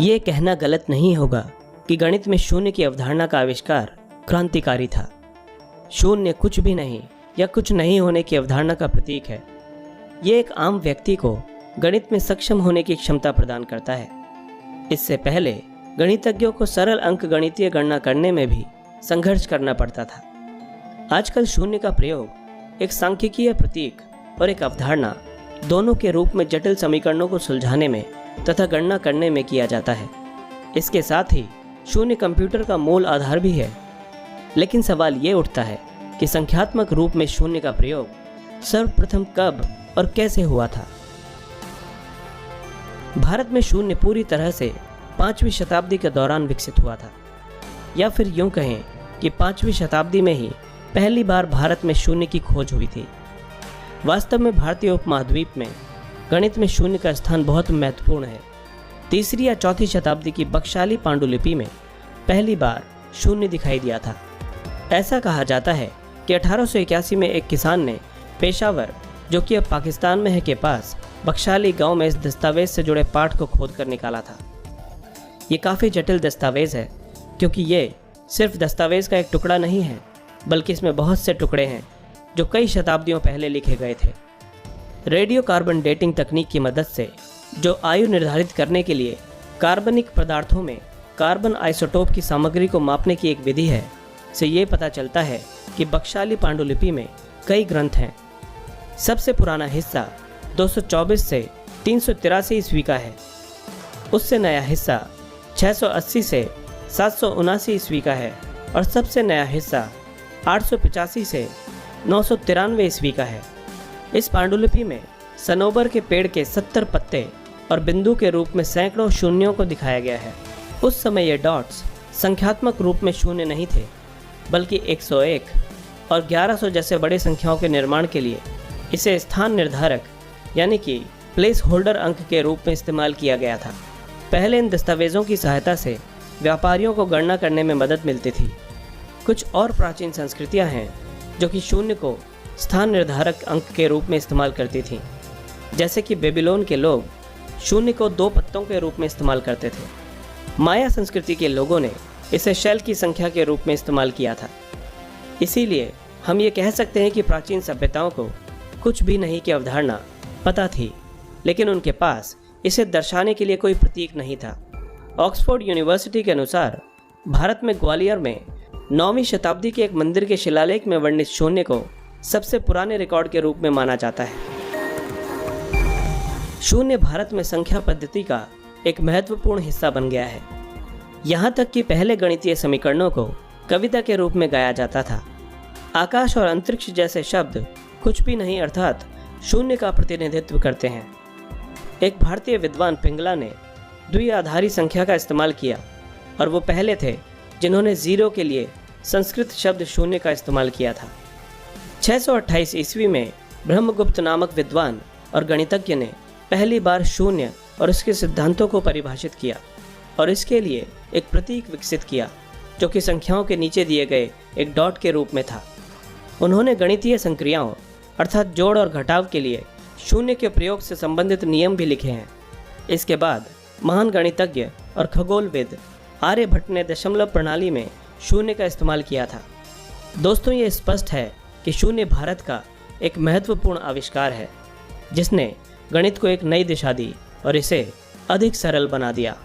ये कहना गलत नहीं होगा कि गणित में शून्य की अवधारणा का आविष्कार क्रांतिकारी था। शून्य कुछ भी नहीं या कुछ नहीं होने की अवधारणा का प्रतीक है। ये एक आम व्यक्ति को गणित में सक्षम होने की क्षमता प्रदान करता है। इससे पहले गणितज्ञों को सरल अंक गणितीय गणना करने में भी संघर्ष करना पड़ता था। आजकल शून्य का प्रयोग एक सांख्यिकीय प्रतीक और एक अवधारणा दोनों के रूप में जटिल समीकरणों को सुलझाने में तथा गणना करने में किया जाता है। इसके साथ ही शून्य कंप्यूटर का मूल आधार भी है। लेकिन सवाल ये उठता है कि संख्यात्मक रूप में शून्य का प्रयोग सर्वप्रथम कब और कैसे हुआ था। भारत में शून्य पूरी तरह से 5वीं शताब्दी के दौरान विकसित हुआ था, या फिर यूं कहें कि 5वीं शताब्दी में ही पहली बार भारत में शून्य की खोज हुई थी। वास्तव में भारतीय उपमहाद्वीप में गणित में शून्य का स्थान बहुत महत्वपूर्ण है। 3री या 4थी शताब्दी की बख्शाली पांडुलिपि में पहली बार शून्य दिखाई दिया था। ऐसा कहा जाता है कि 1881 में एक किसान ने पेशावर, जो कि अब पाकिस्तान में है, के पास बख्शाली गांव में इस दस्तावेज से जुड़े पाठ को खोद कर निकाला था। ये काफ़ी जटिल दस्तावेज है, क्योंकि ये सिर्फ दस्तावेज का एक टुकड़ा नहीं है, बल्कि इसमें बहुत से टुकड़े हैं जो कई शताब्दियों पहले लिखे गए थे। रेडियो कार्बन डेटिंग तकनीक की मदद से, जो आयु निर्धारित करने के लिए कार्बनिक पदार्थों में कार्बन आइसोटोप की सामग्री को मापने की एक विधि है, से ये पता चलता है कि बख्शाली पांडुलिपि में कई ग्रंथ हैं। सबसे पुराना हिस्सा 224 से 383 ईस्वी का है। उससे नया हिस्सा 680 से 779 ईस्वी का है और सबसे नया हिस्सा 885 से 993 ईस्वी का है। इस पांडुलिपि में सनोबर के पेड़ के 70 पत्ते और बिंदु के रूप में सैकड़ों शून्यों को दिखाया गया है। उस समय ये डॉट्स संख्यात्मक रूप में शून्य नहीं थे, बल्कि 101 और 1100 जैसे बड़े संख्याओं के निर्माण के लिए इसे स्थान निर्धारक यानी कि प्लेस होल्डर अंक के रूप में इस्तेमाल किया गया था। पहले इन दस्तावेजों की सहायता से व्यापारियों को गणना करने में मदद मिलती थी। कुछ और प्राचीन संस्कृतियां हैं जो कि शून्य को स्थान निर्धारक अंक के रूप में इस्तेमाल करती थीं, जैसे कि बेबीलोन के लोग शून्य को 2 पत्तों के रूप में इस्तेमाल करते थे। माया संस्कृति के लोगों ने इसे शैल की संख्या के रूप में इस्तेमाल किया था। इसीलिए हम ये कह सकते हैं कि प्राचीन सभ्यताओं को कुछ भी नहीं की अवधारणा पता थी, लेकिन उनके पास इसे दर्शाने के लिए कोई प्रतीक नहीं था। ऑक्सफोर्ड यूनिवर्सिटी के अनुसार भारत में ग्वालियर में 9वीं शताब्दी के एक मंदिर के शिलालेख में वर्णित शून्य को सबसे पुराने रिकॉर्ड के रूप में माना जाता है। शून्य भारत में संख्या पद्धति का एक महत्वपूर्ण हिस्सा बन गया है। यहाँ तक कि पहले गणितीय समीकरणों को कविता के रूप में गाया जाता था। आकाश और अंतरिक्ष जैसे शब्द कुछ भी नहीं अर्थात शून्य का प्रतिनिधित्व करते हैं। एक भारतीय विद्वान पिंगला ने द्विआधारी संख्या का इस्तेमाल किया और वो पहले थे जिन्होंने जीरो के लिए संस्कृत शब्द शून्य का इस्तेमाल किया था। 628 ईस्वी में ब्रह्मगुप्त नामक विद्वान और गणितज्ञ ने पहली बार शून्य और उसके सिद्धांतों को परिभाषित किया और इसके लिए एक प्रतीक विकसित किया जो कि संख्याओं के नीचे दिए गए एक डॉट के रूप में था। उन्होंने गणितीय संक्रियाओं अर्थात जोड़ और घटाव के लिए शून्य के प्रयोग से संबंधित नियम भी लिखे हैं। इसके बाद महान गणितज्ञ और खगोलविद आर्यभट्ट ने दशमलव प्रणाली में शून्य का इस्तेमाल किया था। दोस्तों, ये स्पष्ट है कि शून्य भारत का एक महत्वपूर्ण आविष्कार है जिसने गणित को एक नई दिशा दी और इसे अधिक सरल बना दिया।